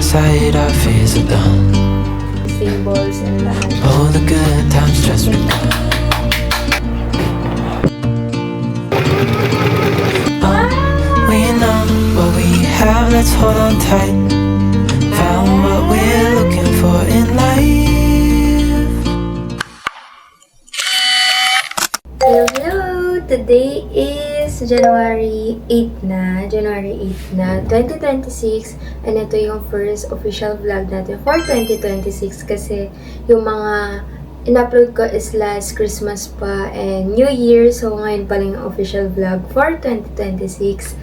sight, our fears are done. Symbols and lahat. All the good times just begun. We know what we have, let's hold on tight. Found what we're looking for in life. Hello! Today is January 8 na, 2026. And ito yung first official vlog natin for 2026 kasi yung mga in-upload ko is last Christmas pa and New Year. So, ngayon pa lang yung official vlog for 2026.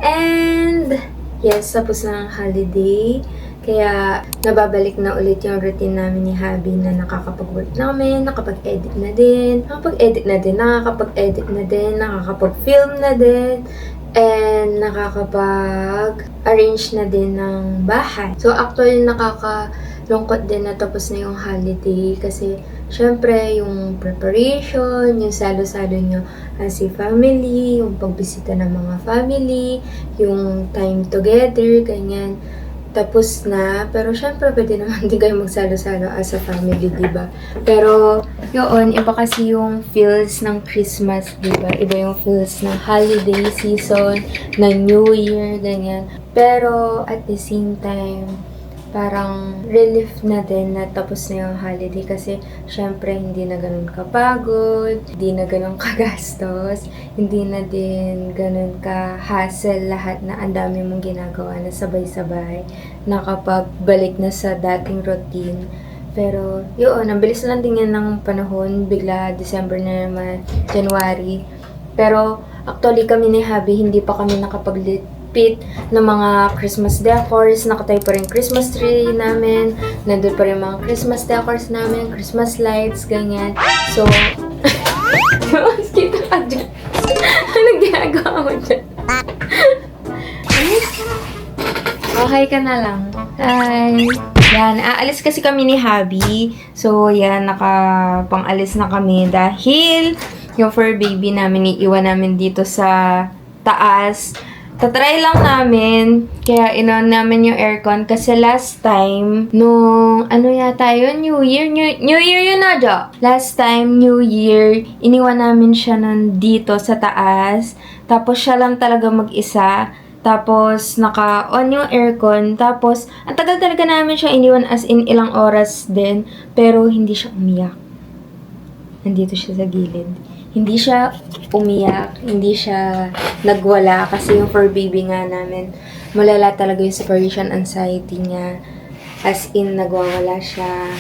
And, yes, tapos na ang holiday. Kaya, nababalik na ulit yung routine namin ni Habi na nakakapag-work namin, nakapag-edit na din, nakakapag-film na din, and nakakapag-arrange na din ng bahay. So, actually, nakakalungkot din na tapos na yung holiday kasi syempre, yung preparation, yung salo-salo nyo as a family, yung pagbisita ng mga family, yung time together, ganyan. Tapos na, pero syempre pwede naman din kayo magsalo-salo as a family, diba? Pero, yun, iba kasi yung feels ng Christmas, diba? Iba yung feels ng holiday season, ng New Year, ganyan. Pero, at the same time, parang relief na din na tapos na yung holiday kasi syempre hindi na ganun kapagod, hindi na ganun kagastos, hindi na din ganun ka-hassle lahat na ang dami mong ginagawa na sabay-sabay nakapagbalik na sa dating routine. Pero yun, ang bilis lang din yan ng panahon, bigla December na naman, January. Pero actually kami ni Habi, hindi pa kami nakapaglit ng mga Christmas decors, nakatayo pa rin Christmas tree namin, nandun pa rin mga Christmas decors namin, Christmas lights, ganyan. So, kita ka dyan. Anong ginagawa mo dyan? Okay ka na lang. Hi! Yan, aalis kasi kami ni Habi. So, yan, nakapang-alis na kami dahil yung fur baby namin, iiwan namin dito sa taas. Tatry lang namin, kaya inon namin yung aircon kasi last time, nung ano yata yun, New Year yun na jo. Last time, New Year, iniwan namin siya nandito sa taas, tapos siya lang talaga mag-isa, tapos naka-on yung aircon, tapos ang tagal talaga namin siya iniwan as in ilang oras din, pero hindi siya umiyak. Nandito siya sa gilid. Hindi siya umiyak, hindi siya nagwala kasi yung fur baby nga namin, malala talaga yung separation anxiety niya. As in, nagwawala siya,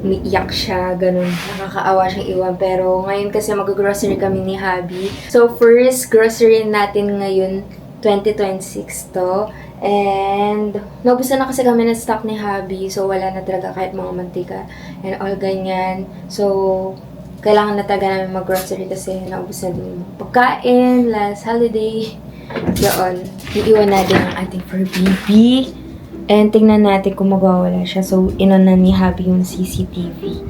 umiiyak siya, ganun. Nakakaawa siyang iwan. Pero ngayon kasi mag-grocery kami ni Habi. So, first grocery natin ngayon, 2026 to. And, naubusan na kasi kami ng stock ni Habi. So, wala na talaga kahit mga mantika and all ganyan. So, kailangan na talaga namin mag-grocery kasi naubos na din yung pagkain, last holiday. Doon, iiwan natin ang ating fur baby. And tingnan natin kung magwawala siya. So, inon na ni Habi yung CCTV.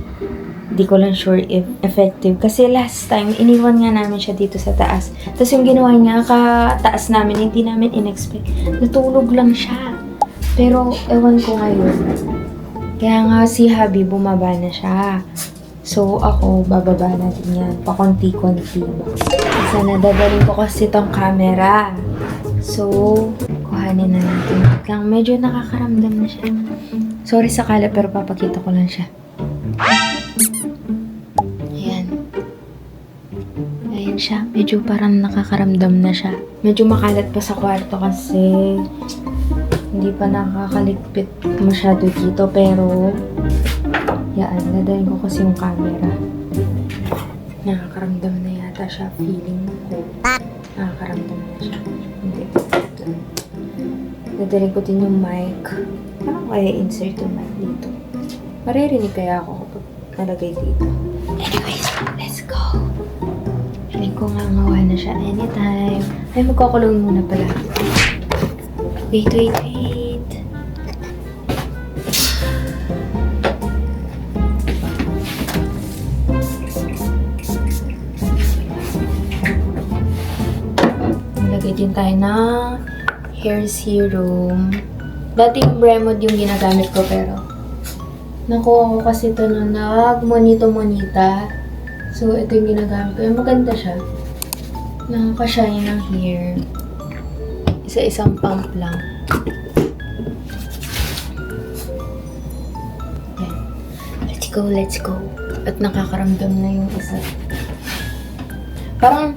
Hindi ko lang sure if effective. Kasi last time, iniwan nga namin siya dito sa taas. Tapos yung ginawa niya, kataas namin, hindi namin in-expect. Natulog lang siya. Pero, ewan ko ngayon. Kaya nga si Habi, bumaba na siya. So, ako, bababa natin yan. Pakonti-konti ba? Kasi nadadaling ko kasi itong camera. So, kuhanin na natin. Lang, medyo nakakaramdam na siya. Sorry sa kalat, pero papakita ko lang siya. Ayan. Ayan siya. Medyo parang nakakaramdam na siya. Medyo makalat pa sa kwarto kasi hindi pa nakakaligpit masyado dito. Pero, yan, nadalhin ko kasi yung camera. Nakakaramdam na yata siya. Feeling ko. Nakakaramdam na siya. Hindi. Nadalhin ko din yung mic. Paano kaya insert yung mic dito? Maririnig kaya ako kapag nalagay dito. Anyways, let's go. Feeling ko nga ngawa na siya anytime. Ay, magkakulong muna pala. Wait. Lagay din tayo ng hair serum Dati yung Bremod yung ginagamit ko pero nakuha ko kasi ito nung nag-monito-monita. So, ito yung ginagamit ko. Yung maganda siya. Nakaka-shine ng hair. Isa-isang pump lang. Yan. Let's go, let's go. At nakakaramdam na yung isa. Parang,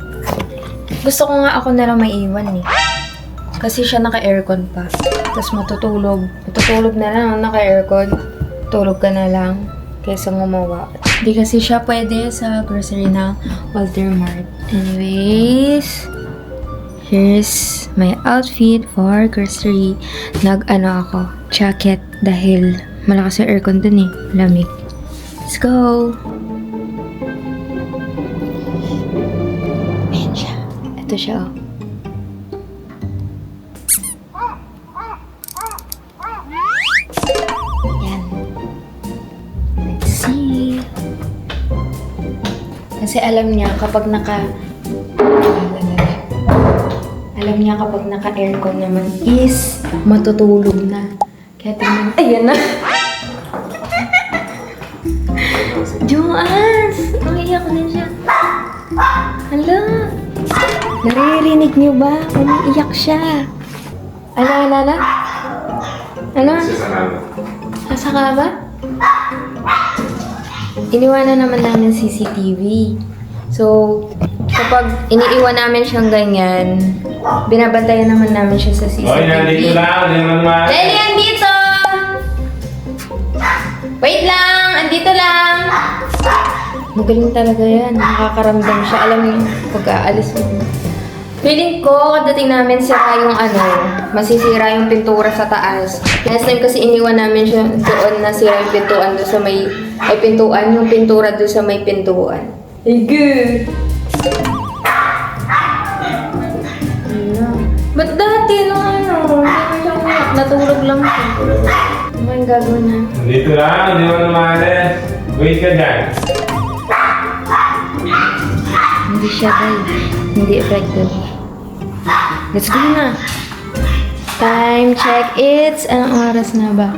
gusto ko nga ako na lang maiwan eh. Kasi siya naka-aircon pa. Tapos matutulog. Matutulog na lang, naka-aircon. Tulog ka na lang. Kaysa gumawa. Hindi kasi siya pwede sa grocery ng Walter Mart. Anyways, here's my outfit for grocery. Nag-ano ako, jacket dahil malakas yung aircon dun eh. Lamig. Let's go! Ayan siya. Ito siya oh. Yan. Let's see. Kasi alam niya kapag naka-aircon naman is matutulog na. Kaya tingnan, ayan na. Joans! Umiiyak na siya. Hala! Naririnig niyo ba? Umiiyak siya. Ano? Ano? Nasa kama? Iniwanan naman namin CCTV. So, kapag iniiwan namin siyang ganyan, binabantayan naman namin siya sa CCTV. Oy, nandito lang. Hindi naman ma... Lely, andito! Wait lang! Andito lang! Magaling talaga yan. Nakakaramdam siya. Alam mo yung pag-aalis mo. Feeling ko, kadating namin sira yung masisira yung pintura sa taas. Last time kasi iniwan namin siya doon na sira yung pintuan doon sa may... Ay, pintuan. Yung pintura doon sa may pintuan. Ay, good! Ba't dati natulog lang siya. Ano yung gagawin na? Dito lang. Hindi naman umalis. Wait ka dyan. Hindi siya guys. Hindi effective. Let's go na. Time check. It's anong oras na ba?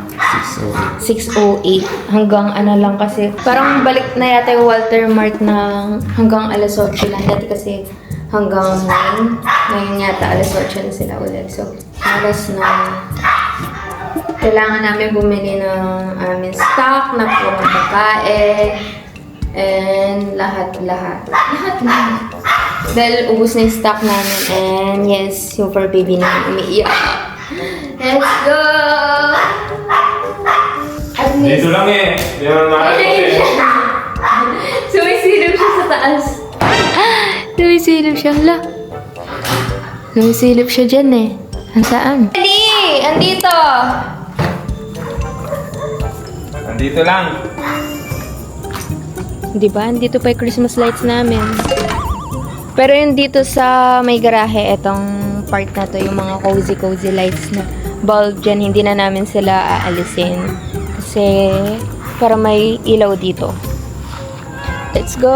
6:08. Hanggang ano lang kasi. Parang balik na yata yung Walter Mart ng hanggang alas 8 lang. Dati kasi hanggang 9. Ngayon yata alas 8 na sila ulit. So, oras na. Kailangan namin bumili ng aming stock na purong pagkain. And lahat. Dahil ubus na yung stock namin. And yes, yung for baby namin umiiyak. Let's go! At Dito lang eh. Hindi naman umalis eh. Sumisilip siya sa taas. Sumisilip siya. Hala. Sumisilip siya dyan eh. Saan? Ali! Andito! Nandito lang. Diba? Andito pa yung Christmas lights namin. Pero yung dito sa may garahe, itong part na to, yung mga cozy lights na bulb dyan, hindi na namin sila aalisin. Kasi, para may ilaw dito. Let's go!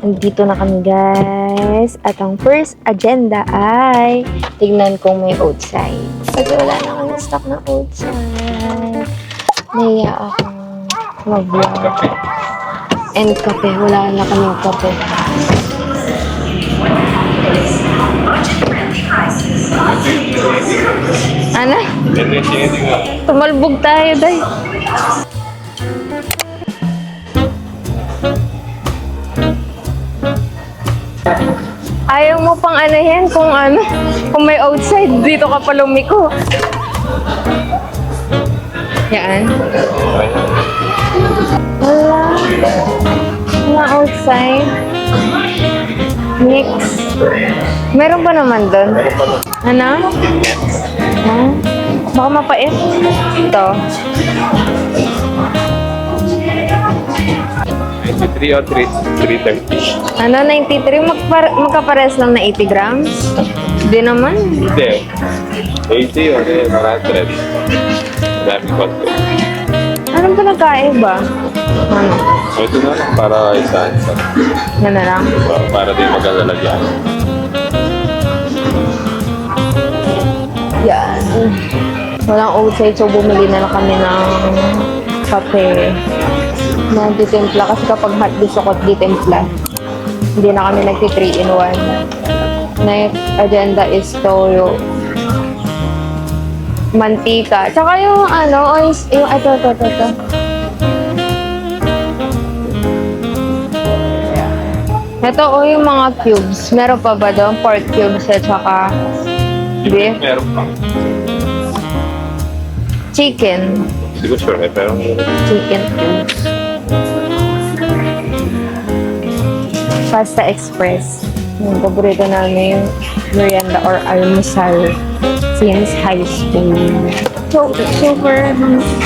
Andito na kami guys. At ang first agenda ay tignan kung may outside. Kasi wala na kami stock na outside. Nahiya akong mag-vlog. And kape. Wala na kaming kape. Ano? Tumalbog tayo, day. Ayaw mo pang anahin kung may outside, dito ka pa lumiko. Yan. Wala outside. Mix. Meron pa naman doon. Ano? Baka mapait. Ito. 93 o 330? Ano, 93? Magkapares lang na 80 grams? Hindi naman. Hindi. 80 o 100. Marami konti. Anong pinagkaiba? Ano? Ito na lang para isa-isa. Yan na lang. Para din magalalagyan. Yan. Walang outside, so bumili na lang kami ng kape na ditimpla. Kasi kapag hot gusto ko ditimpla. Hindi na kami nagti 3-in-1. Next agenda is toyo. Mantika. Tsaka yung yung ito. Ito yung mga cubes. Meron pa ba doon? Pork cubes at saka beef. Meron pa. Chicken. Hindi ko sure pero Chicken cubes. Pasta Express. Yung paborito namin yung merienda or almusal since high school. So, super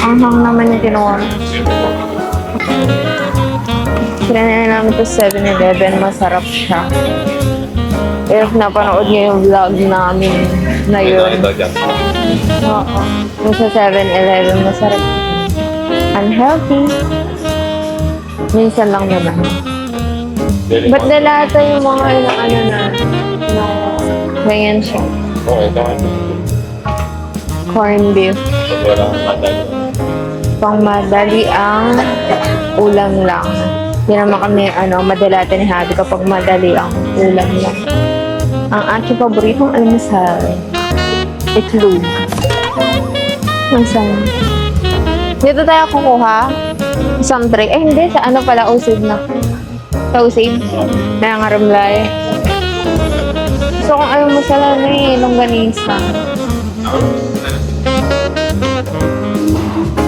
anghang naman yung kinuha. Sinanay namin ito 7-Eleven. Masarap siya. If napanood niyo yung vlog namin na yun. ito dyan. Oo. Yung sa 7-Eleven, masarap. Unhealthy. Minsan lang naman. Ba't nalata yung mga ganyan siya? Okay, ito. Corned beef. Sobrang madali. Pang madali ang ulam lang. Hindi naman kami, madalata ni Habi kapag madali ang ulam lang. Ang aking paboritong almusal, itlog. Masarap. Dito tayo kukuha. Isang tray. Hindi. Sa pala, usib na. Sa usib. Nangaramlay. So, kung almusal longganisa.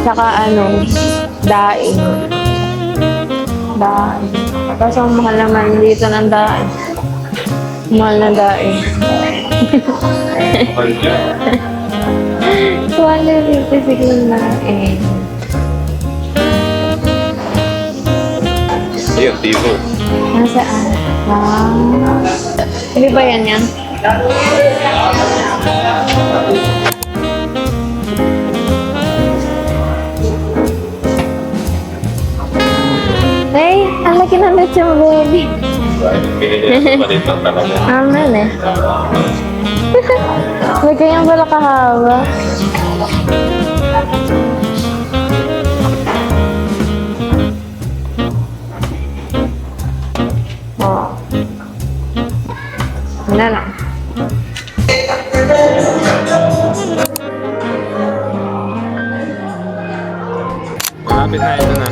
Tsaka daing. Daing. Tapos ang mahal naman dito ng daing. Mahal na daing. Mahal dyan. 250 na daing. Ayun, tibo. Nasaan? Hindi ba yan? Ay, ang laki ng lechon baby. Pinili ko maliit lang talaga. Aman eh. May kanyang pala kahaba. Oh. Ano lang. Malapit na ito na.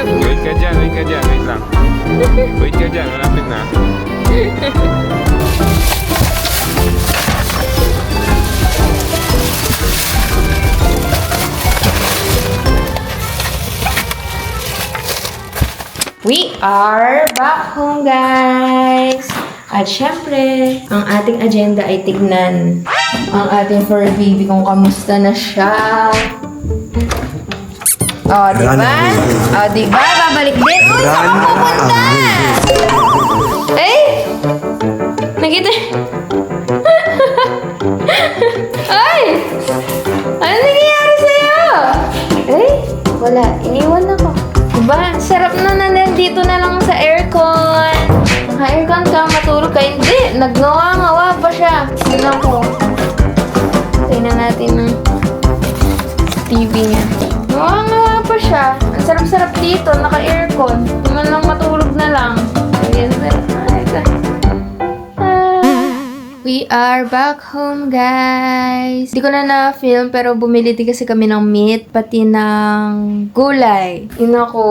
Wait ka dyan. Wait lang. Wait ka dyan, malapit na. We are back home, guys! At syempre, ang ating agenda ay tignan ang ating fur baby kung kamusta na siya. Oh, diba? Oh, diba? Babalik din. Uy, saan ka pupunta? Eh? Nakita? Ay! Ano nangyayari sa'yo? Eh? Wala. Iniwan ako. Diba? Sarap na nandito na lang sa aircon. Naka-aircon ka, matulog ka. Hindi. Nagngawa-ngawa pa siya. Tignan ko. Tignan natin ng TV niya. Nagngawa-ngawa pa siya. Ang sarap-sarap dito. Naka-aircon. Naman lang matulog na lang. Ayan, sarap. We are back home, guys. Hindi ko na na-film, pero bumili din kasi kami ng meat, pati ng gulay. Yun ako,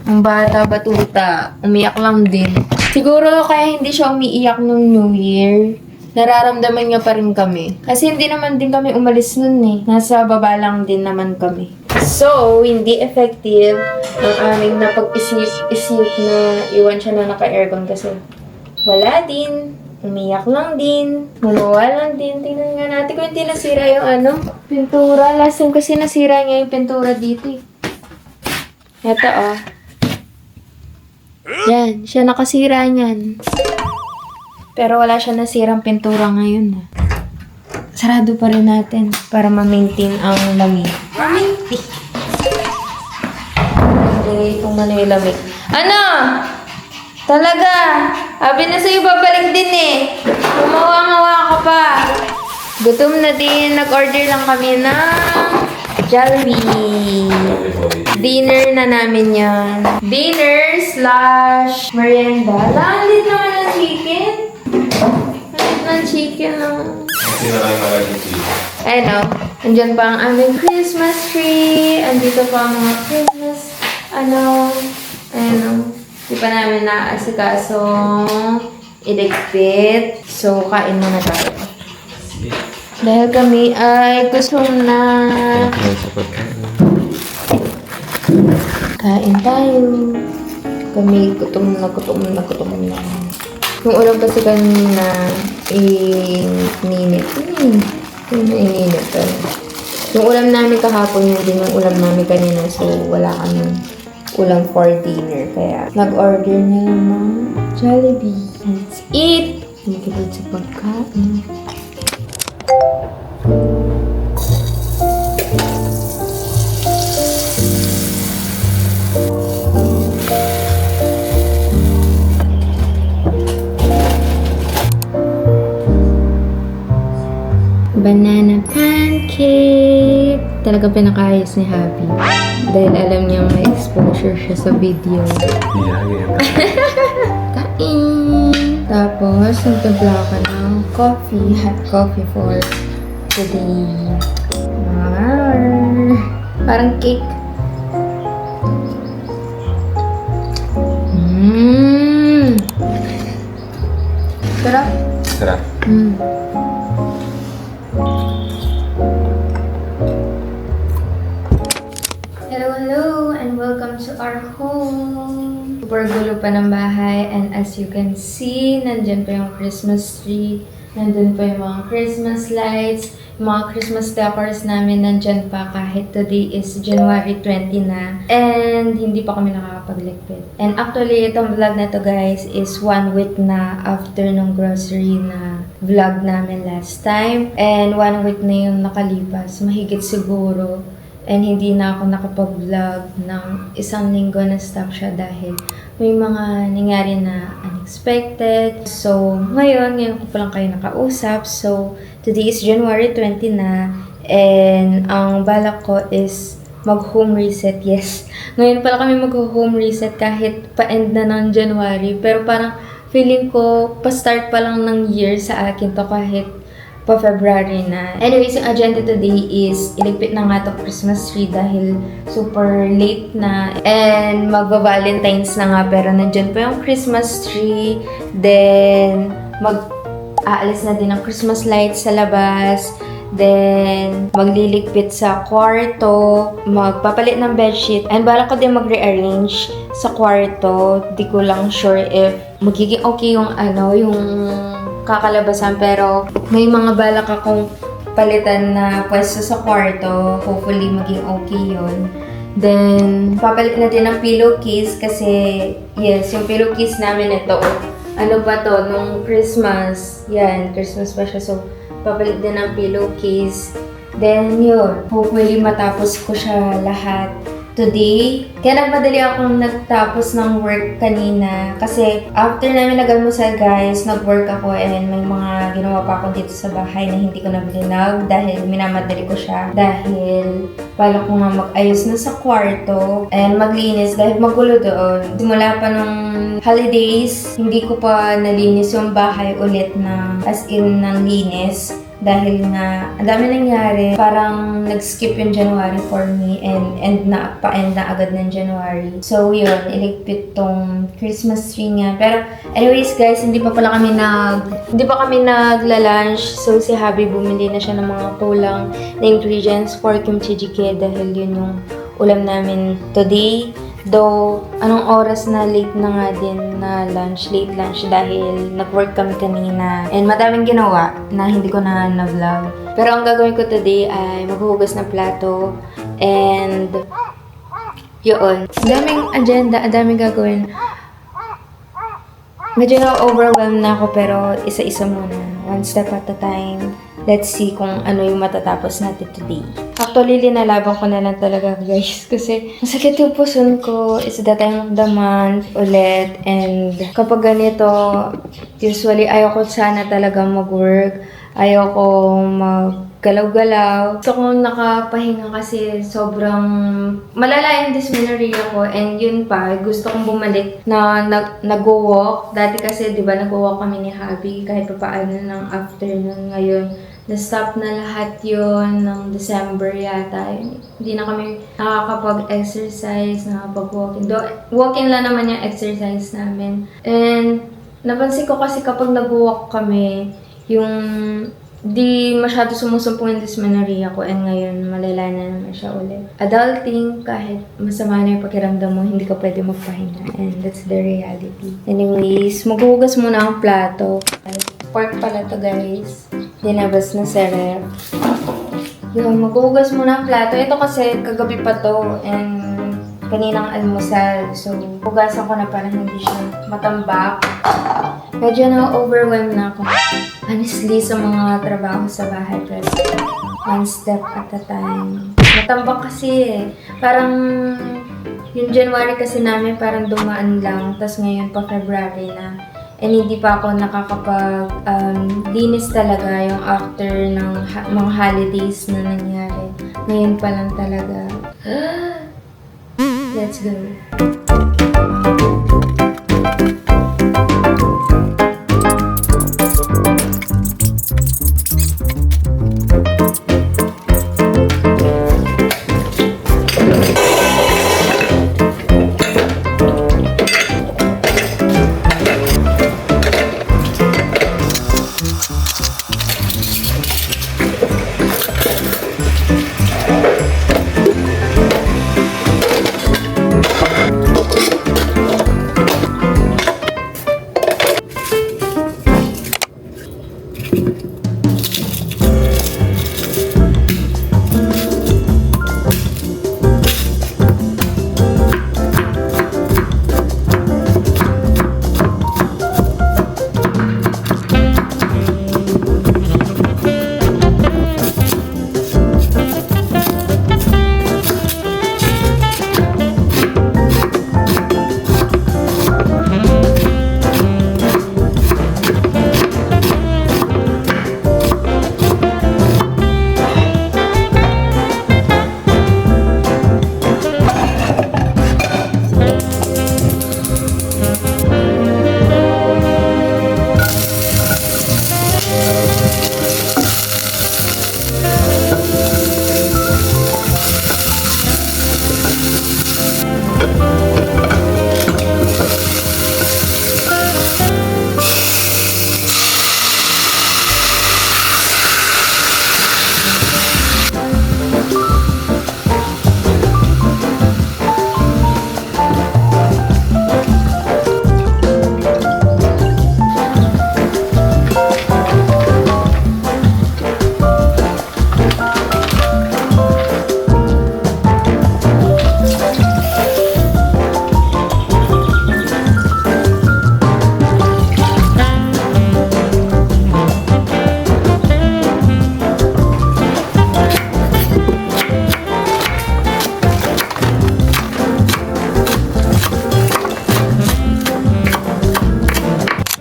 ang bata-batuta, umiyak lang din. Siguro kaya hindi siya umiiyak nung New Year. Nararamdaman niya pa rin kami. Kasi hindi naman din kami umalis nun eh. Nasa baba lang din naman kami. So, hindi effective ang aming napag-isip na iwan siya na naka-aircon kasi wala din. Umiyak lang din. Gumawa lang din. Tingnan nga natin kung hindi nasira yung pintura. Last time kasi nasira niya yung pintura dito eh. Ito oh. Yan. Siya nakasira niyan. Pero wala siya nasirang pintura ngayon. Sarado pa rin natin para ma-maintain ang lamig. Lamig. Lagay itong Manila Mix. Ano? Talaga? Abi na sa'yo babalik din eh. Gumawa-ngawa ka pa. Gutom na din. Nag-order lang kami ng Jollibee. Dinner na namin yan. Dinner / merienda. Lalit naman ng chicken. Lalit ng chicken lang. Hindi na lang nalagay. Ayun o. Andyan pa ang aming Christmas tree. Andito pa ang mga Christmas, ayun o. Di pa namin naasikaso iligpit. So, kain muna tayo. Dahil kami ay gusto na kain tayo. Kami gutom na. Yung ulam kasi kanina, ininit. Ininit. Yung ulam namin kahapon, yun din yung ulam namin kanina. So, wala kami ulam for dinner. Kaya, nag-order na lang ng Jollibee. Let's eat! Magkipid sa pagkain. Banana pancake. Talaga pinakayos ni Happy. Dahil alam niya may exposure siya sa video. Kain! Tapos, nagtabla ka ng coffee. Hot coffee for today. Parang cake. Sarap. Sarap. Hello, and welcome to our home. Super gulo pa ng bahay, and as you can see, nandyan pa yung Christmas tree, nandun pa yung mga Christmas lights, yung mga Christmas decors namin nandyan pa kahit today is January 20 na, and hindi pa kami nakakapagligpit. And actually, itong vlog na to guys is 1 week na after ng grocery na vlog namin last time, and 1 week na yung nakalipas, mahigit siguro. And hindi na ako nakapag-vlog ng 1 linggo na stop siya dahil may mga nangyari na unexpected. So, ngayon ko pa lang kayo nakausap. So, today is January 20 na. And ang balak ko is mag-home reset. Yes, ngayon pala kami mag-home reset kahit pa-end na ng January. Pero parang feeling ko, pa-start pa lang ng year sa akin to kahit pa February na. Anyways, yung agenda today is iligpit na nga to Christmas tree dahil super late na and magba-Valentine's na nga pero nandyan pa yung Christmas tree. Then, aalis na din ang Christmas lights sa labas. Then, magliligpit sa kwarto, magpapalit ng bedsheet, and balak ko din mag-rearrange sa kwarto. Di ko lang sure if magiging okay yung yung kakalabasan, pero may mga balak akong palitan na pwesto sa kwarto. Hopefully, maging okay yun. Then, papalit na din ng pillowcase kasi, yes, yung pillowcase namin ito, ano ba to, nung Christmas, yan, Christmas pa siya. So, papalit din ng pillowcase. Then, yun, hopefully matapos ko siya lahat today. Kaya nagmadali akong nagtapos ng work kanina kasi after namin nag-almusal guys, nag-work ako and may mga ginawa pa ako dito sa bahay na hindi ko na binag dahil minamadali ko siya dahil pala ko nga mag-ayos na sa kwarto and maglinis dahil magulo doon. Simula pa nung holidays, hindi ko pa nalinis yung bahay ulit na as in ng linis. Dahil nga, ang dami nangyari, parang nag-skip yung January for me and pa-end na agad ng January. So yun, iligpit tong Christmas tree nga. Pero anyways guys, hindi pa kami nagla-lunch. So si Habi bumili na siya ng mga kulang na ingredients for kimchi jjigae dahil yun yung ulam namin today. Though, anong oras na late na nga din na late lunch dahil nag-work kami kanina. And madaming ginawa na hindi ko na na-vlog. Pero ang gagawin ko today ay maghuhugas ng plato. And, yun. Daming agenda, daming gagawin. Medyo na-overwhelmed na ako pero isa-isa muna. One step at a time. let's see kung ano yung matatapos natin today. Actually, linalaban ko na lang talaga guys kasi masakit yung puson ko. It's the time of the month ulit and kapag ganito, usually ayoko sana talaga mag-work. Ayoko maggalaw-galaw. Gusto ko nakapahinga kasi sobrang malala yung dysmenorrhea ko and yun pa, gusto kong bumalik na nag-walk. Dati kasi, di ba, nag-walk kami ni Habi kahit pa paano ng afternoon ngayon. Na-stop na lahat yun ng December yata. Hindi na kami nakakapag-exercise, nakakapag-walking. Walking lang naman yung exercise namin. And napansin ko kasi kapag nag-walk kami, yung di masyado sumusumpong yung dysmenorrhea ko and ngayon malala na naman siya ulit. Adulting, kahit masama na yung pakiramdam mo, hindi ka pwede magpahinga and that's the reality. Anyways, maghuhugas muna ang plato. Pork pala to guys. Dinabas na sa ref. Yun, maghuhugas muna ang plato. Ito kasi kagabi pa to and kaninang almusal. So, hugasan ko na para hindi siya matambak. Medyo na-overwhelmed na ako. Honestly, sa mga trabaho sa bahay. Pero one step at a time. Matambak kasi eh. Parang yung January kasi namin parang dumaan lang. Tapos ngayon pa February na. And hindi pa ako nakakapag-linis talaga yung after ng mga holidays na nangyari. Ngayon pa lang talaga. Let's go.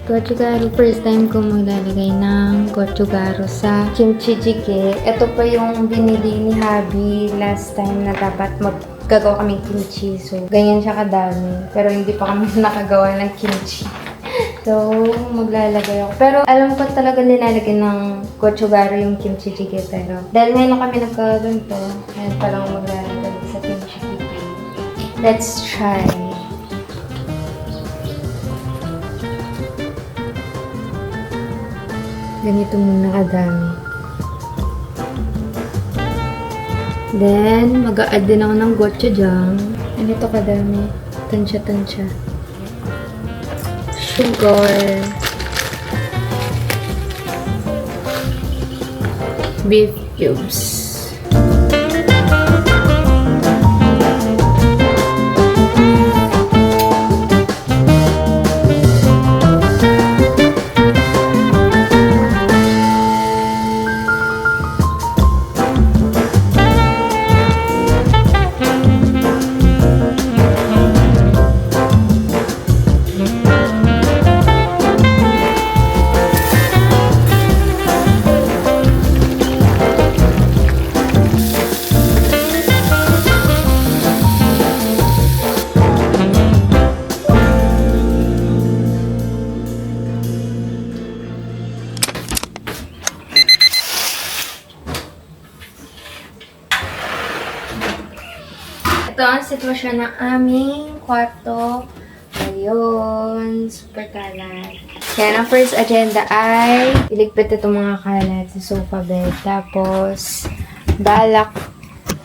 Gochujaro, first time ko maglalagay ng gochujaro sa kimchi jjigae. Ito pa yung binili ni Habi last time na dapat maggagawa kami kimchi. So, ganyan siya kadami. Pero hindi pa kami nakagawa ng kimchi. So, maglalagay ako. Pero alam ko talaga nilalagay ng gochujaro yung kimchi jjigae. Pero dahil ngayon lang kami nagkaganto, ngayon pa lang maglalagay sa kimchi jjigae. Let's try. Ganito muna kadami. Then, mag-a-add din ako ng gochujang. Ganito kadami. Tansya-tansya. Sugar. Beef cubes. Ito ang sitwasyon ng aming kwarto. Ayun, super kalat. Kaya ang first agenda ay iligpit itong mga kalat sa sofa bed. Tapos, balak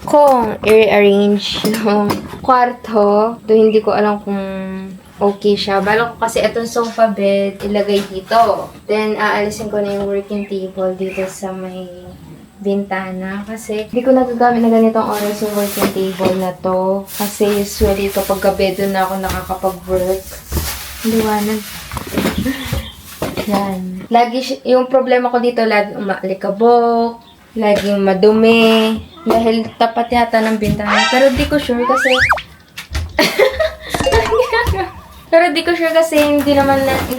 kong i-rearrange yung kwarto. Do hindi ko alam kung okay siya. Balak ko kasi itong sofa bed ilagay dito. Then, aalisin ko na yung working table dito sa may bintana. Kasi, hindi ko nagagamit na ganitong oras yung working table na to. Kasi, usually, kapag gabi doon na ako nakakapag-work. Liwanag. Yan. Yung problema ko dito, lagi umaalikabok, laging madumi, dahil tapat yata ng bintana. Pero di ko sure kasi, hindi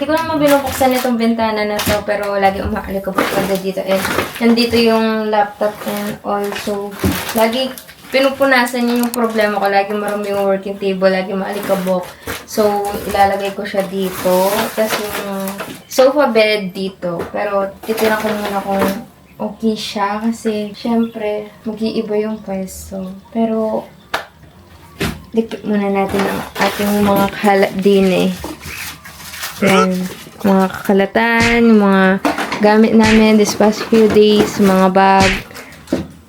ko naman binubuksan itong bintana na to, pero lagi umaalikabok agad dito. And nandito yung laptop and also, lagi pinupunasan niya yung problema ko. Lagi marami yung working table, lagi maalikabok. So, ilalagay ko siya dito. Tapos yung sofa bed dito. Pero, titiran ko muna kung okay siya. Kasi, syempre, mag-iiba yung pwesto. Pero, dikit muna natin ang ating mga kalat din eh. Yan. Mga kakalatan, yung mga gamit namin this past few days, mga bag.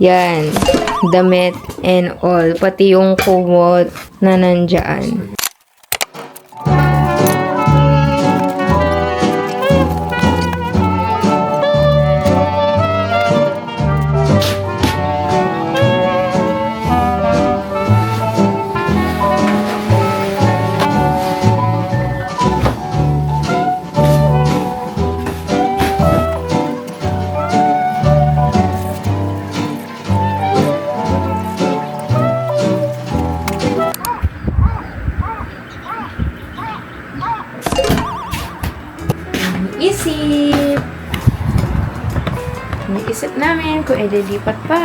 Yan. Damit and all. Pati yung kumot na nandyan. Isip namin kung ililipat pa.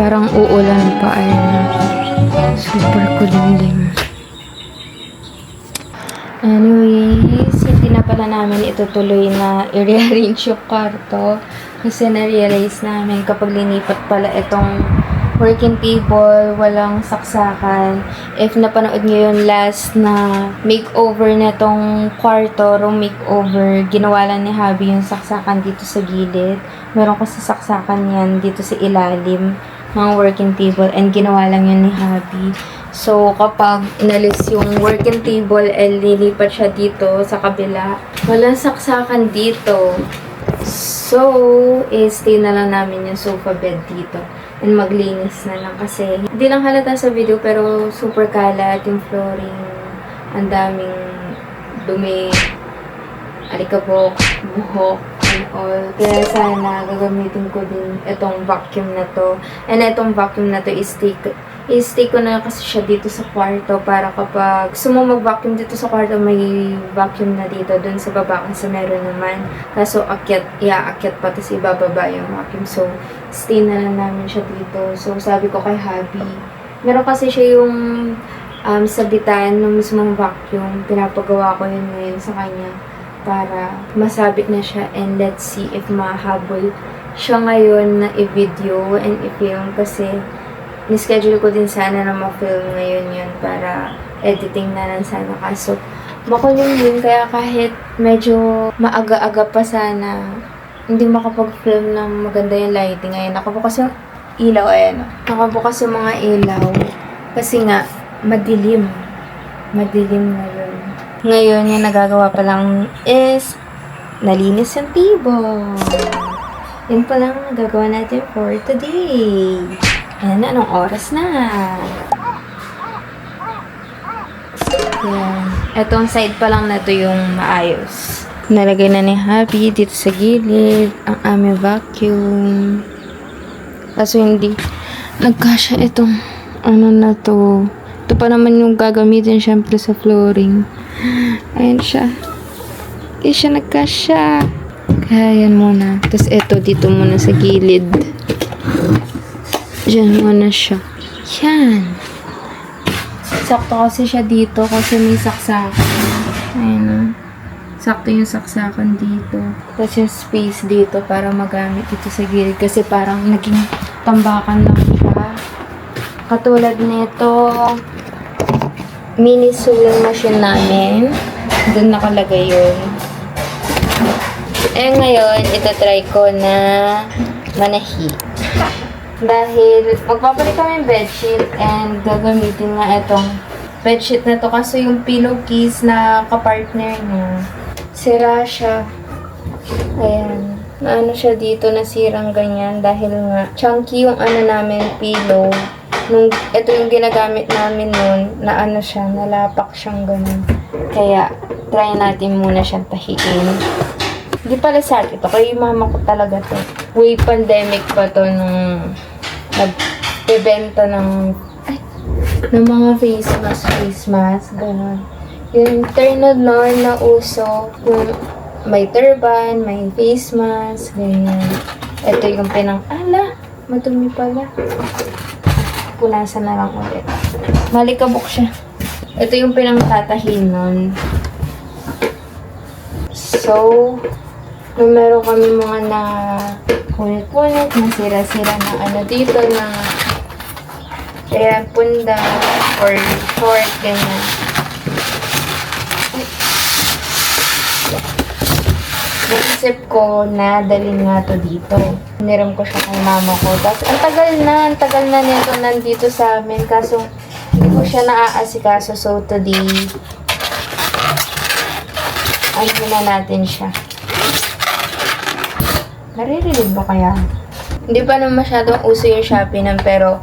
Parang uulan pa ay super kulimlim. Anyways, hindi na pala namin itutuloy na i-rearrange yung kwarto. Kasi na-realize namin kapag linipat pala itong working table, walang saksakan. If napanood nyo yung last na makeover na itong kwarto, room makeover, ginawa lang ni Habi yung saksakan dito sa gilid. Meron kasi saksakan yan dito sa ilalim ng working table and ginawa lang yun ni Habi. So, kapag inalis yung working table and lilipat siya dito sa kabila, walang saksakan dito. So, stay na lang namin yung sofa bed dito and maglinis na lang kasi hindi lang halata sa video pero super kalat yung flooring, ang daming dumi, alikabok, buhok, and all. Kaya sana gagamitin ko din itong vacuum na to. And itong vacuum na to i-stay ko na kasi siya dito sa kwarto para kapag gusto mo mag-vacuum dito sa kwarto, may vacuum na dito dun sa baba kasi meron naman. Kaso iaakyat pa tapos ibababa yung vacuum. So, stay na lang namin siya dito. So, sabi ko kay Habi, meron kasi siya yung sabitan ng mismong vacuum. Pinapagawa ko yun ngayon sa kanya para masabit na siya and let's see if mahabol siya ngayon na i-video and i-film kasi ni-schedule ko din sana na ma-film ngayon yun para editing na lang sana kaso makulim yun kaya kahit medyo maaga-aga pa sana hindi makapag-film ng maganda yung lighting. Ngayon nakabukas yung ilaw, ayan o. Nakabukas yung mga ilaw kasi nga madilim na yun. Ngayon, yung nagagawa pa lang is nalinis yung table. Yun pa lang nagagawa natin for today. Ayan na, anong oras na? Ayan. Etong side pa lang na to yung maayos. Nalagay na ni Happy dito sa gilid ang aming vacuum. Kaso hindi nagkasya itong ano na to. Ito pa naman yung gagamitin syempre sa flooring. Ayan siya. Hindi siya nagkasya. Kaya yan muna. Tapos ito dito muna sa gilid. Diyan muna siya. Yan. Sakto kasi siya dito kasi may saksakan. Ayan. Sakto yung saksakan dito. Tapos yung space dito para magamit ito sa gilid kasi parang naging tambakan lang siya. Katulad nito, mini sewing machine namin. Doon nakalagay yun. Eh ngayon, itatry ko na manahi. Dahil magpapalit kami ng bedsheet and gagamitin nga itong bedsheet na to kasi yung pillowcase na kapartner niya. Sira siya. Ayan. Naano siya dito, nasirang ganyan dahil nga chunky yung ano namin pillow. Ito yung ginagamit namin nun, na ano siya, nalapak siyang ganun. Kaya, try natin muna siyang tahiin. Hindi pala sa akin ito, kaya yung mama ko talaga to. Way pandemic pa to nung nagbebenta ng mga face mask, ganun. Yung internal na uso, yung may turban, may face mask, ganyan. Ito yung madumi pala. Punasan na lang ulit. Malikabok siya. Ito yung pinangtatahin nun. So, nung meron kami mga na punit-punit, nasira-sira na ano dito na kaya punda or short, ganyan. Naisip ko na dalhin nga to dito. Hiniram ko siya kay mama ko. Tapos, ang tagal na nito nandito sa amin. Kaso, hindi ko siya naaasikaso. So, today, ano na natin siya. Naririnig ba kaya? Hindi pa naman masyadong uso yung Shopee nun, pero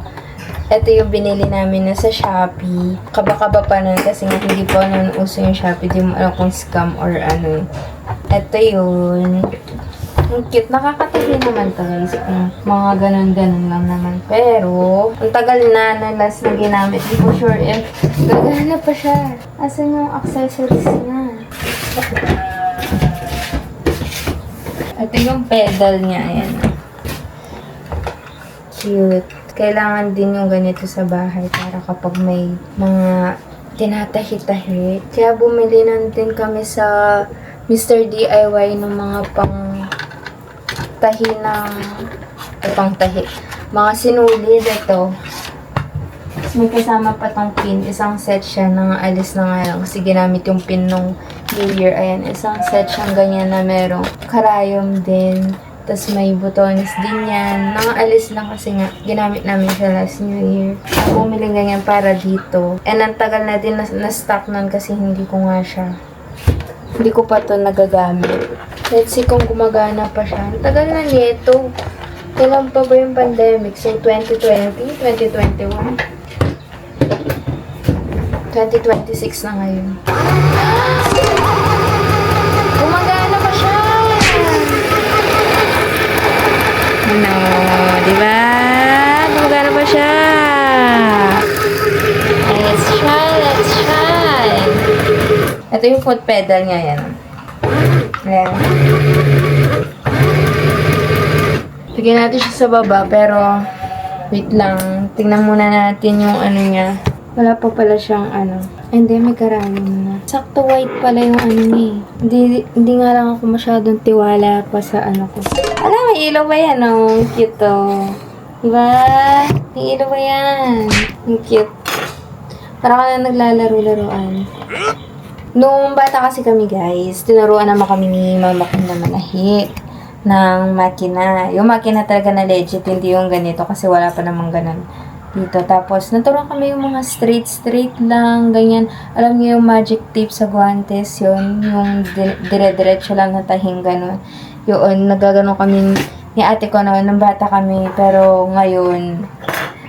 ito yung binili namin na sa Shopee. Kaba-kaba pa nun kasi nga hindi pa nun uso yung Shopee. Di mo alam kung scam or ano. Ito yun. Ang cute. Nakakatabi naman to guys. Mga ganun-ganun lang naman. Pero, ang tagal na last na ginamit. Hindi ko sure if gagana pa siya. Asan yung accessories niya? Ito yung pedal niya. Ayan. Cute. Kailangan din yung ganito sa bahay para kapag may mga tinatahi-tahi. Kaya bumili na din kami sa Mr. DIY ng mga mga sinulid ito. Tapos may kasama pa tong pin. Isang set siya na alis na nga lang kasi ginamit yung pin nung New Year. Ayan, isang set siyang ganyan na merong karayom din. Tapos may butones din yan. Nang-alis lang kasi nga, ginamit namin siya last New Year. Bumili ganyan para dito. And ang tagal na din na-stock nun kasi hindi ko nga siya. Hindi ko pa to nagagamit. Let's see kung gumagana pa siya. Ang tagal na nito. Kailan pa ba yung pandemic? So, 2020, 2021, 2026 na ngayon. Gumagana pa siya! Ano, diba? Gumagana pa siya! Let's try, let's try! Ito yung foot pedal niya, yan. Ayan. Lagyan natin siya sa baba, pero wait lang. Tingnan muna natin yung ano niya. Wala pa pala siyang ano. Hindi, may karayom na. Sakto white pala yung ano niya. Hindi nga lang ako masyadong tiwala pa sa ano ko. Alam, may ilaw ba yan? Oh, cute oh. Diba? May ilaw ba yan? Ang cute. Parang ka na naglalaro-laruan. Nung bata kasi kami guys, tinuruan naman kami ni mama ko na manahi ng makina. Yung makina talaga na legit, hindi yung ganito kasi wala pa namang ganun dito. Tapos, naturuan kami yung mga straight lang, ganyan. Alam niyo yung magic tape sa guantes, yun. Yung dire-diretso lang na tahing ganun. Yun, nagagano kami ni ate ko noon, nung bata kami. Pero ngayon,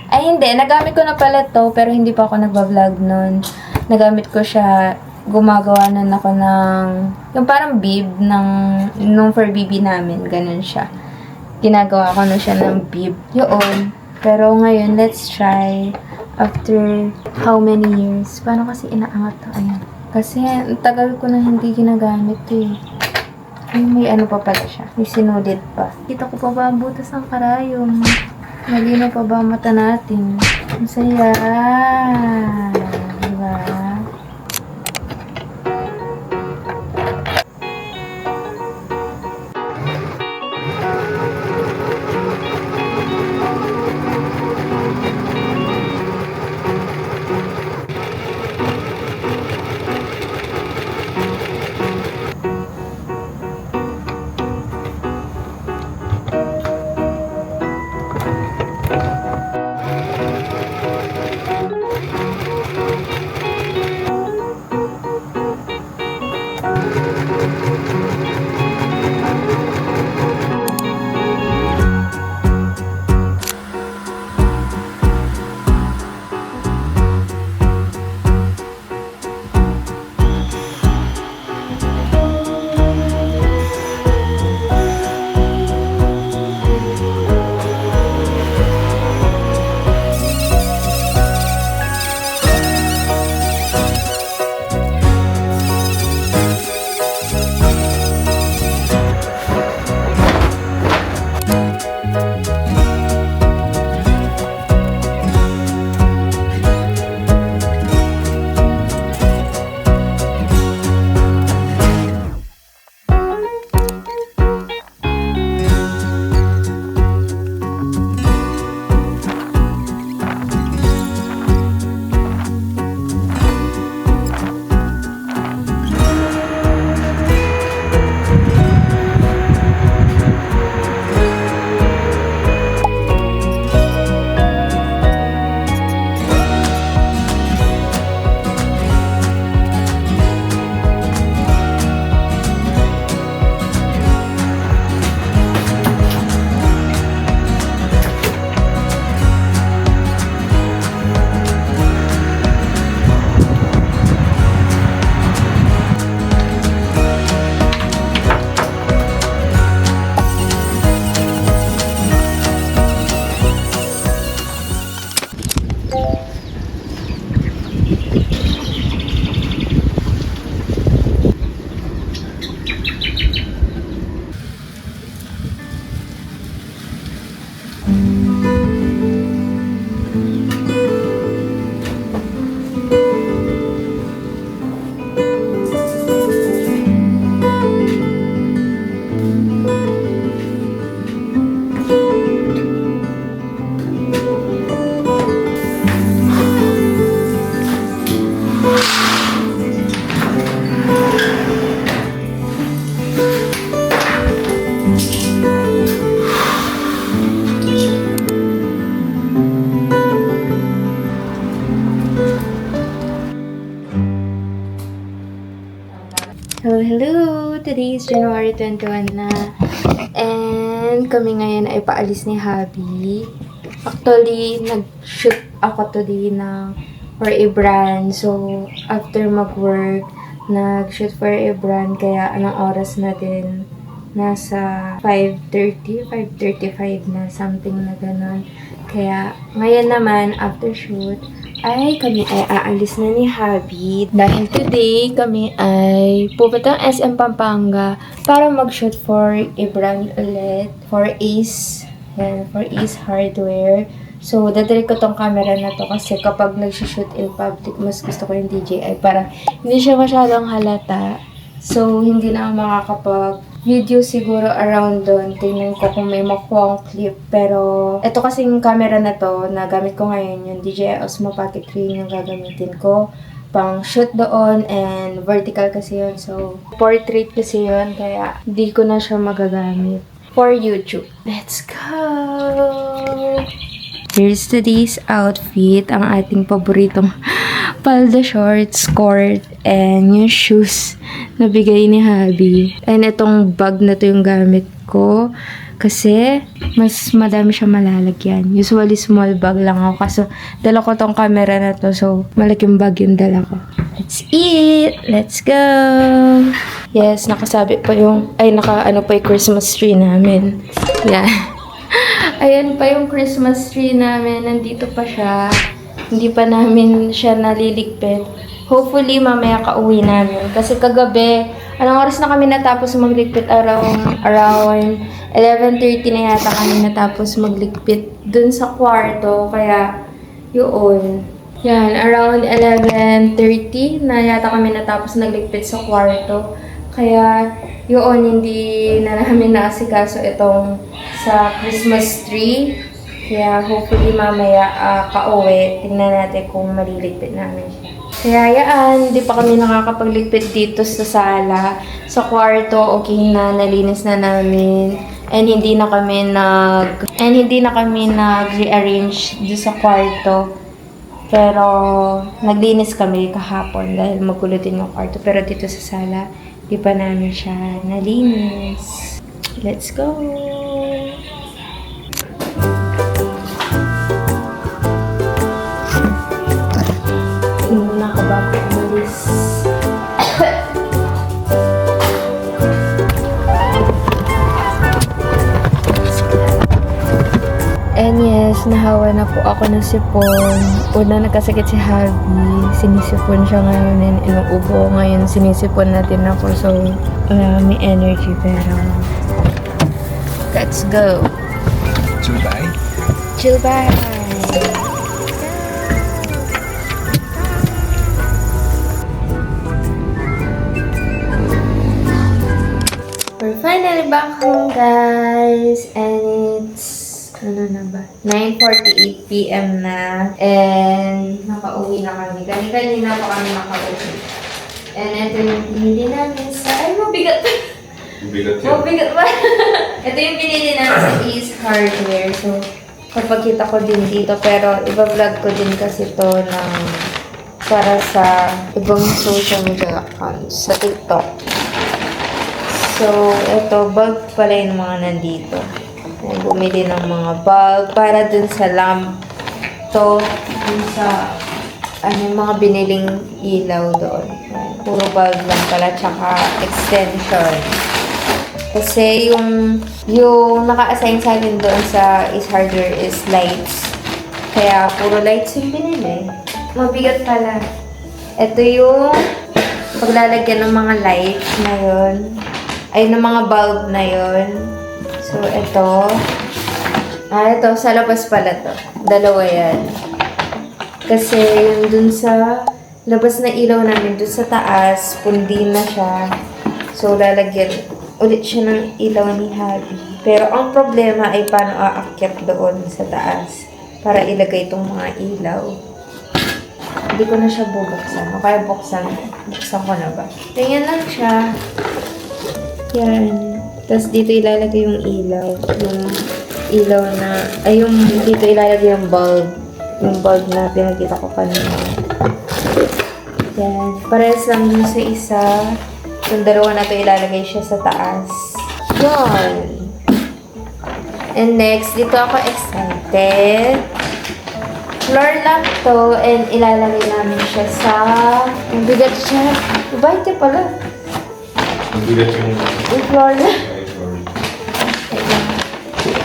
ay hindi, nagamit ko na pala to, pero hindi pa ako nagbablog noon. Nagamit ko siya gumagawa na ako ng, yung parang bib nung fur baby namin. Ganun siya. Ginagawa ko na siya ng bib. Yun. Pero ngayon, let's try. After how many years? Paano kasi inaangat to? Ayan. Kasi, ang tagal ko na hindi ginagamit eh. Ay, may ano pa pala siya. May sinulid pa. Kita ko pa ba ang butas ng karayom? Malino pa ba ang mata natin? Ang saya. Diba? Hello! Today is January 21 na. And kami ngayon ay paalis ni Habi. Actually, nag-shoot ako today for a brand. So, after mag-work, nag-shoot for a brand. Kaya anong oras na din? Nasa 5:30, 5:35 na. Something na ganun. Kaya, ngayon naman, after shoot, kami ay aalis na ni Habi dahil today kami ay pupunta ng SM Pampanga para mag-shoot for a brand ulit for Ace. Yan, for Ace Hardware. So, dadali ko tong camera na to kasi kapag nag-shoot in public, mas gusto ko yung DJI para hindi siya masyadong halata. So, hindi na makakapag-video siguro around doon. Tingnan ko kung may makuha clip. Pero, ito kasing camera na to, na gamit ko ngayon, yung DJI Osmo Pocket 3 yung gagamitin ko. Pang shoot doon and vertical kasi yun. So, portrait kasi yun. Kaya, di ko na siya magagamit for YouTube. Let's go! Here's today's outfit. Ang ating paboritong palda shorts, skirt, and yung shoes na bigay ni Habi. And itong bag na to yung gamit ko kasi mas madami siya malalagyan. Usually small bag lang ako kaso dala ko tong camera na to so malaking bag yung dala ko. Let's eat! Let's go! Yes, nakasabit pa yung, naka-ano pa yung Christmas tree namin. Yan. Ayan pa yung Christmas tree namin. Nandito pa siya. Hindi pa namin siya naliligpit. Hopefully, mamaya ka-uwi namin. Kasi kagabi, anong oras na kami natapos magligpit? Around 11:30 na yata kami natapos magligpit dun sa kwarto. Kaya, yun. Yan, around 11:30 na yata kami natapos nagligpit sa kwarto. Kaya, yun, hindi na namin naasikaso itong sa Christmas tree. Kaya, hopefully, mamaya ka-uwi. Tingnan natin kung maliligpit namin siya. Kaya, yan, hindi pa kami nakakapagligpit dito sa sala. Sa kwarto, okay na, nalinis na namin. And hindi na kami nag-rearrange dito sa kwarto. Pero, naglinis kami kahapon dahil magulo din yung kwarto. Pero dito sa sala, di pa namin siya nalinis. Let's go! Hindi muna ako bago umalis. And yes, nahawa na po ako ng sipon. Una nagkasakit si Javi. Sinisipon siya ngayon and inuubo. Ngayon sinisipon natin ako. So, may energy pero... Let's go! Chill bye. Chill bye! We're finally back home, guys. And it's... Ano na ba? 9:48 PM na. And nakauwi na kami. Kanina pa kami nakauwi. And ito yung pinili namin sa... Ay, mabigat! Bigat Mabigat ba? Ito yung pinili namin sa Ace Hardware. So, papakita ko din dito. Pero, iba-vlog ko din kasi to ng para sa ibang social media accounts. Sa TikTok. So, ito, bulb pala yung mga nandito. Bumili ng mga bulb para dun sa lamp to, dun sa yung mga biniling ilaw doon. Puro bulb lang pala, tsaka extension. Kasi yung naka-assign sa akin doon sa Ace Hardware is lights. Kaya puro lights yung binili. Mabigat pala. Ito yung paglalagyan ng mga lights na yun. Ay, ng mga bulb na yun. So, ito. Ito. Sa labas pala to. Dalawa yan. Kasi, yung dun sa labas na ilaw namin, dun sa taas, pundi na siya. So, lalagyan ulit siya ng ilaw ni Javi. Pero, ang problema ay paano aakyat doon sa taas para ilagay itong mga ilaw. Hindi ko na siya bubuksan. O kaya buksan ko na ba? Ganyan lang siya. Yan. Tapos dito ilalagay yung ilaw. Yung ilaw na... Ay, yung dito ilalagay yung bulb. Yung bulb na pinakita ko kanina. Yan. Parehas lang dun sa isa. Yung dalawa na to ilalagay siya sa taas. Yan. And next, dito ako excited. Floor lamp to. And ilalagay namin siya sa... Ang bigat siya. Bite pala. Ang bigat yung... Yung floor lamp.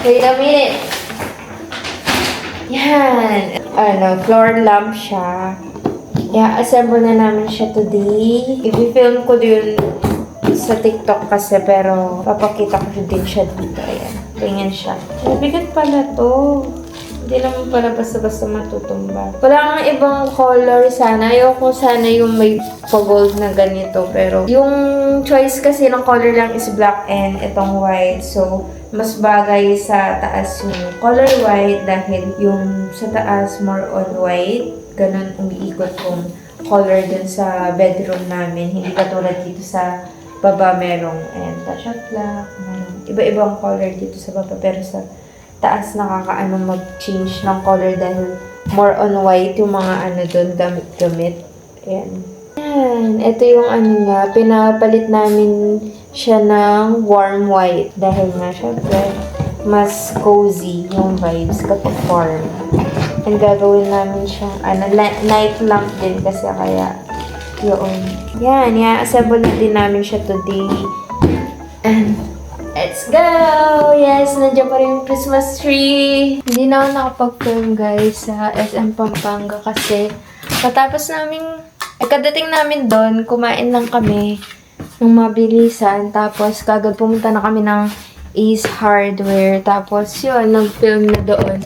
Wait a minute. Yan. Floor lamp siya. I-assemble na namin siya today. I-film ko din sa TikTok kasi pero papakita ko din siya dito. Ayan. Ganyan siya. Mabigat pala to. Hindi naman pala basta-basta matutumba. Wala nga ibang color sana. Ayoko sana yung may pa-gold na ganito. Pero yung choice kasi ng color lang is black and itong white. So, mas bagay sa taas yung color white dahil yung sa taas more on white. Ganun umiikot kung color dun sa bedroom namin. Hindi katulad dito sa baba merong touch of black. Iba-ibang color dito sa baba pero sa taas nakakaano mag-change ng color dahil more on white yung mga doon, gamit-gamit. Ayan. Ayan. Ito yung niya, pinapalit namin siya ng warm white dahil nga syempre mas cozy yung vibes kapag warm. And gagawin namin siyang night lamp din kasi kaya Yun. Yan, i-assemble na din namin siya today. And, let's go! Yes, nandiyan pa rin yung Christmas tree. Hindi na ako nakapag-film, guys, sa SM Pampanga kasi patapos namin, kadating namin doon, kumain lang kami ng mabilisan. Tapos, kagad pumunta na kami ng Ace Hardware. Tapos, yun, nag-film na doon.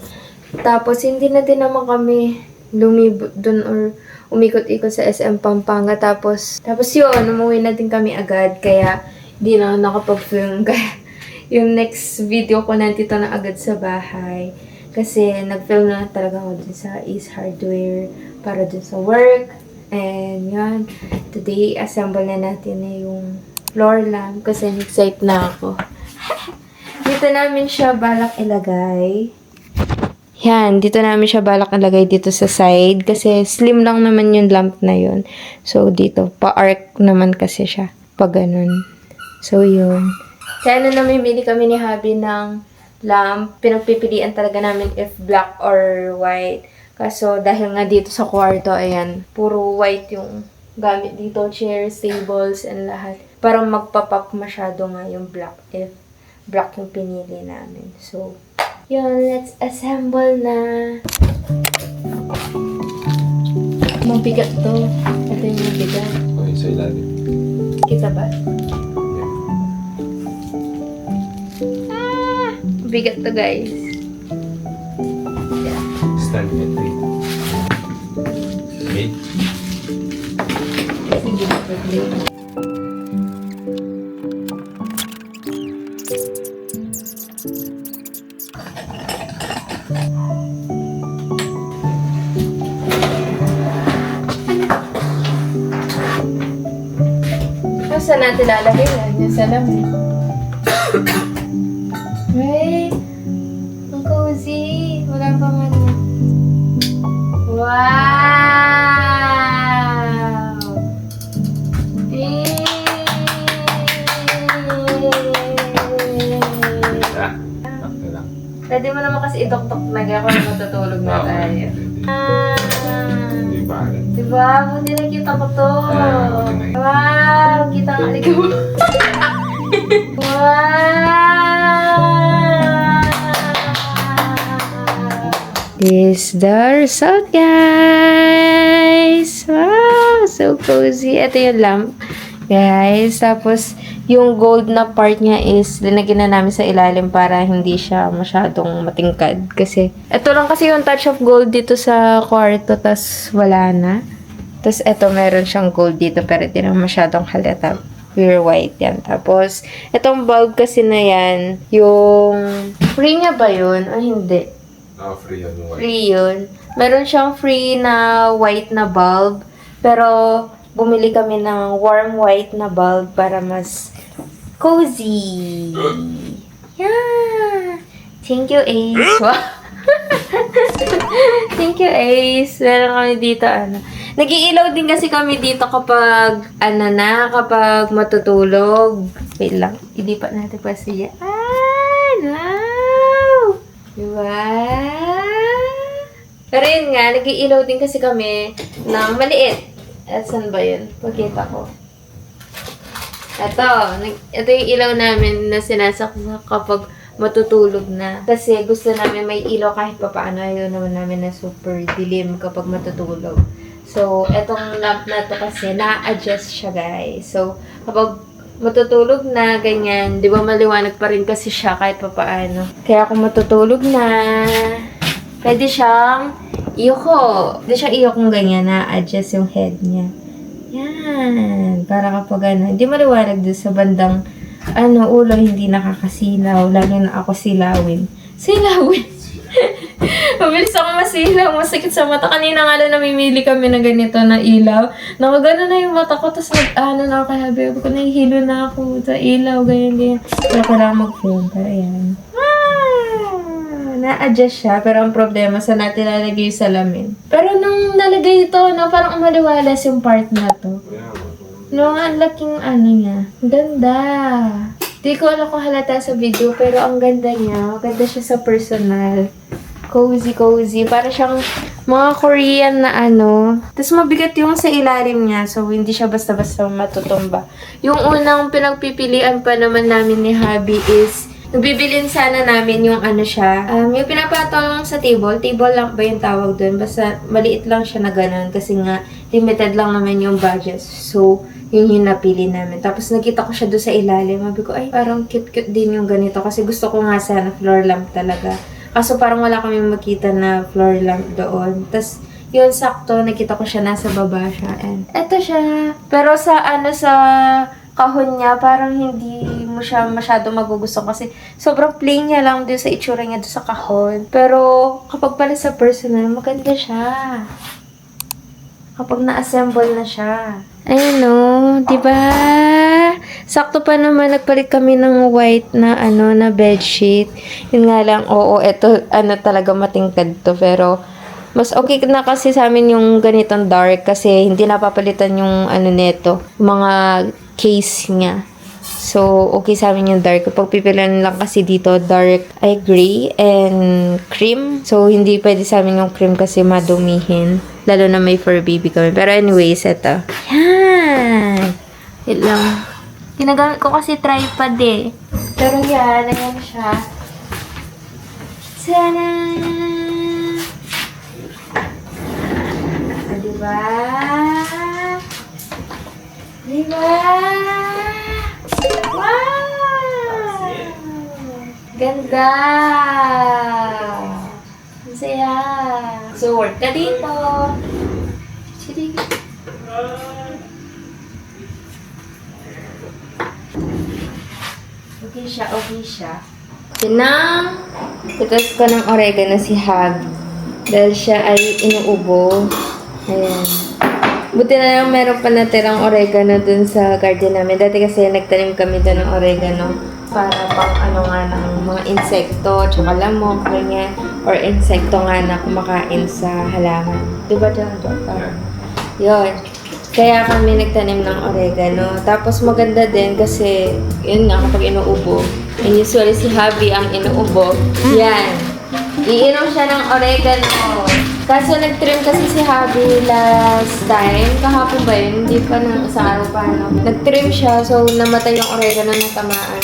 Tapos, hindi na din naman kami lumibot doon or umikot-ikot sa SM Pampanga. Tapos yun, umuwi na din kami agad. Kaya, di na ako nakapag-film. Kaya, yung next video ko nandito na agad sa bahay. Kasi, nag-film na talaga ako dun sa Ace Hardware para dun sa work. And, yun. Today, assemble na natin na yung floor lamp kasi excited na ako. Dito namin siya balak ilagay. Yan, dito namin siya balak ilagay dito sa side kasi slim lang naman yung lamp na yun. So, dito, pa-arc naman kasi siya. Pa ganun. So, yun. Kaya namimili kami ni Habi ng lamp. Pinagpipilian talaga namin if black or white. Kaso, dahil nga dito sa kwarto, ayan, puro white yung gamit dito. Chairs, tables, and lahat. Parang magpapap masyado nga yung black if black yung pinili namin. So, yun, let's assemble na. Mabigat to. Ito yung mabigat. Okay, sa ilalim. Kita ba? Ah! Mabigat to, guys. Stand it. Okay. Sige, problema. Saan natin lalagay yan? Yung salamin. Ay, ang cozy. Wala pa man. Wow! Okay lang. Pwede mo naman kasi idok-tok na kaya kung matutulog na tayo. Hindi ba? Diba? Buti nakita ko to. buti na. Wow! Kita nga. Halika mo. Wow! This is the result, guys. Wow! So cozy. Ito yung lamp, guys. Tapos, yung gold na part niya is linagyan na namin sa ilalim para hindi siya masyadong matingkad. Kasi, ito lang kasi yung touch of gold dito sa kwarto, tas wala na. Tas ito, meron siyang gold dito, pero hindi na masyadong halata. Pure white yan. Tapos, itong bulb kasi na yan, yung free niya ba yun? O hindi? Free yan yung white. Free yun. Meron siyang free na white na bulb, pero bumili kami ng warm white na bulb para mas cozy. Yeah. Thank you, Ace. Wow. Thank you, Ace. Meron kami dito, nag-iilaw din kasi kami dito kapag, kapag matutulog. Wait lang. Hindi pa natin pa siya. Wow! Diba? Pero yun nga, nag-iilaw din kasi kami ng maliit. At saan ba yun? Pagkita ko. Ito yung ilaw namin na sinasaksak kapag matutulog na. Kasi gusto namin may ilaw kahit pa paano. Ayaw naman namin na super dilim kapag matutulog. So, etong lamp na to kasi na-adjust siya, guys. So, kapag matutulog na, ganyan, di ba maliwanag pa rin kasi siya kahit pa paano. Kaya kung matutulog na, pwede siyang iyoko. Pwede siyang iyokong ganyan, na-adjust yung head niya. Yan. Para kapag hindi maliwanag doon sa bandang ulo, hindi nakakasilaw. Lalo na ako silawin. Silawin! Mabilis ako masilaw. Masakit sa mata. Kanina nga lang namimili kami na ganito na ilaw. Nakagano na yung mata ko. Tapos na ako kay Habi. Ko nahihilo na ako sa ilaw. Ganyan. Pero kailangan mag-film. Pero yan. Na-adjust siya. Pero ang problema sa natin lalagay yung salamin. Pero nung nalagay ito, parang umaliwalas yung part na to. Ang laking niya. Ganda. Di ko alam kung halata sa video, pero ang ganda niya. Maganda siya sa personal. Cozy, cozy. Para siyang Mga Korean na ano. Tapos mabigat yung sa ilalim niya. So, hindi siya basta-basta matutumba. Yung unang pinagpipilian pa naman namin ni Habi is, nabibilin sana namin yung ano siya. Yung pinapatong sa table. Table lang ba yung tawag doon? Basta maliit lang siya na ganun. Kasi nga, limited lang naman yung budget. So, yun yung napili namin. Tapos nakita ko siya doon sa ilalim. Sabi ko, ay, parang cute-cute din yung ganito. Kasi gusto ko nga sana floor lamp talaga. Kaso parang wala kami makita na floor lamp doon. Tapos, yun, sakto, nakita ko siya, nasa baba siya. And, eto siya. Pero sa, sa kahon niya, parang hindi mo siya masyado magugusto kasi sobrang plain niya lang din sa itsura niya doon sa kahon. Pero, kapag pala sa personal, maganda siya. Kapag na-assemble na siya. Ayun o, diba? Sakto pa naman, nagpalit kami ng white na, na bedsheet. Yun nga lang, oo, eto, talaga matingkad to. Pero, mas okay na kasi sa amin yung ganitong dark kasi hindi napapalitan yung, neto, mga case niya. So, okay sa amin yung dark. Kapag pipilan lang kasi dito, dark ay gray and cream. So, hindi pwede sa amin yung cream kasi madumihin. Lalo na may fur baby kami. Pero anyways, ito. Yan! Wait lang. Ginagamit ko kasi tripod eh. Pero yan, ayan siya. Sana! Diba? Diba? Wow! Ganda! Ang saya! So, work ka dito! Sige. Okay siya, okay siya. Tinang! Itas ko ng oregano si Hab. Dahil siya ay inuubo. Ayan. Buti na lang meron pa natirang oregano dun sa garden namin. Dati kasi nagtanim kami dun ng oregano para pang ng mga insekto, tsaka lamok, ganyan. Or insekto nga na kumakain sa halaman. Diba dyan? Parang, yun. Kaya kami nagtanim ng oregano. Tapos maganda din kasi, yun nga, kapag inuubo. And usually si Habi ang inuubo. Yan. Iinom siya ng oregano. Kaso nag-trim kasi si Habi last time. Kahapon ba yun? Hindi pa ng isang araw pa, Nag-trim siya, so namatay yung oregano na tamaan.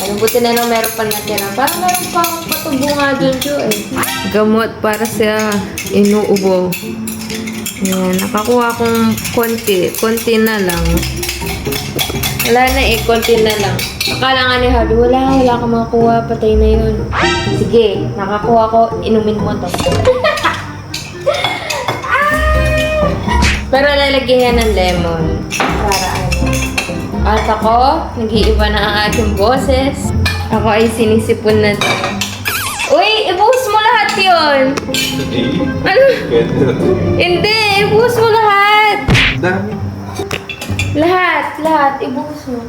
And, buti na lang meron pa natira. Parang meron pa akong patubo nga dun, eh. Gamot para sa inuubo. Ayan, nakakuha akong konti. Konti na lang. Wala na eh, konti na lang. Akala nga ni Habi, wala ka makakuha, patay na yun. Sige, nakakuha ko, inumin mo to. Pero lalagyan yan ng lemon. Para At ako, nag-iiba na ang aking boses. Ako ay sinisipon na to. Uy, ibuhos mo lahat yun! Ano? Hindi, ibuhos mo lahat! Dami. Lahat, ibuhos mo.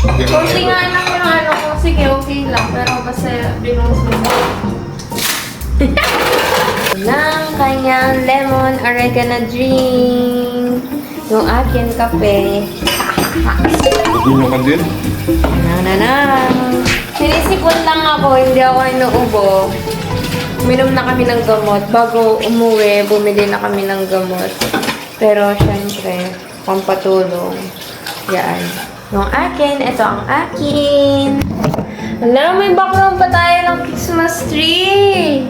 Kunti nga lang yung ko. Sige, okay lang. Pero basta binuhos mo. Ng kanyang lemon oregano drink. Yung akin kape. Gulo ka din? Sinisipon lang ako, hindi ako inuubo. Uminom na kami ng gamot. Bago umuwi, bumili na kami ng gamot. Pero syempre, pampatulong. Yan. Yung akin, ito ang akin. Wala, may background pa tayo ng Christmas tree.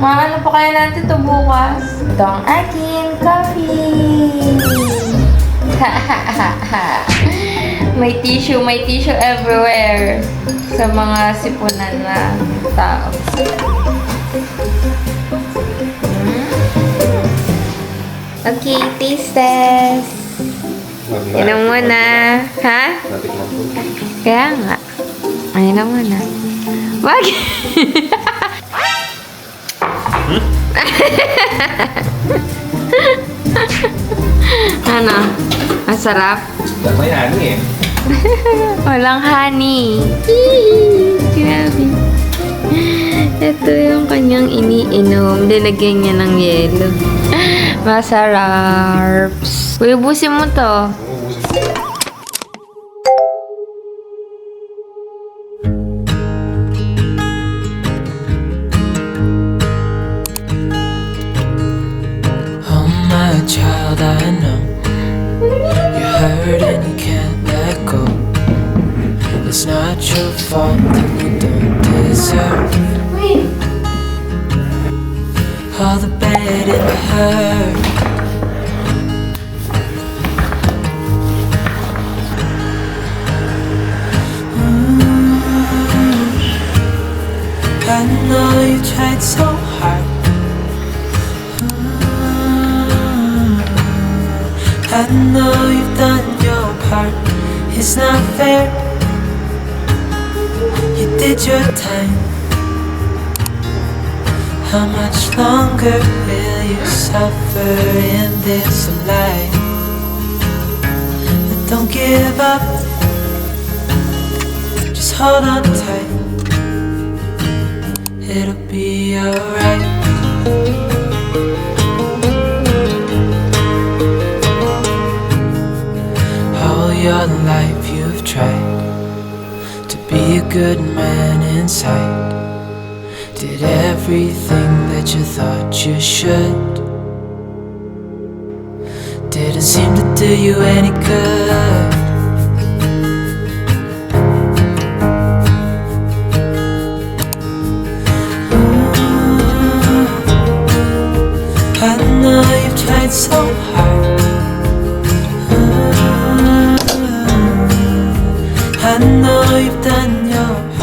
Maano pa kaya natin ito bukas? Ito ang aking coffee. May tissue everywhere sa mga sipunan na tao. Okay, taste test. Yan ang muna. Ha? Kaya nga. Ayun ang muna. Wag! Ano? Masarap? May honey eh. Walang honey. Grabe. Ito yung kanyang iniinom. Dinagyan niya ng yelo. Masarap. Uy, ubusin mo to. child, I know you're hurt and you can't let go. It's not your fault and you don't deserve all the bad and the hurt. I know you tried so hard. I know you've done your part. It's not fair. You did your time. How much longer will you suffer in this life? But don't give up. Just hold on tight. It'll be alright. All your life you've tried to be a good man inside. Did everything that you thought you should. Didn't seem to do you any good. I know you've tried so hard. I know you've done your part.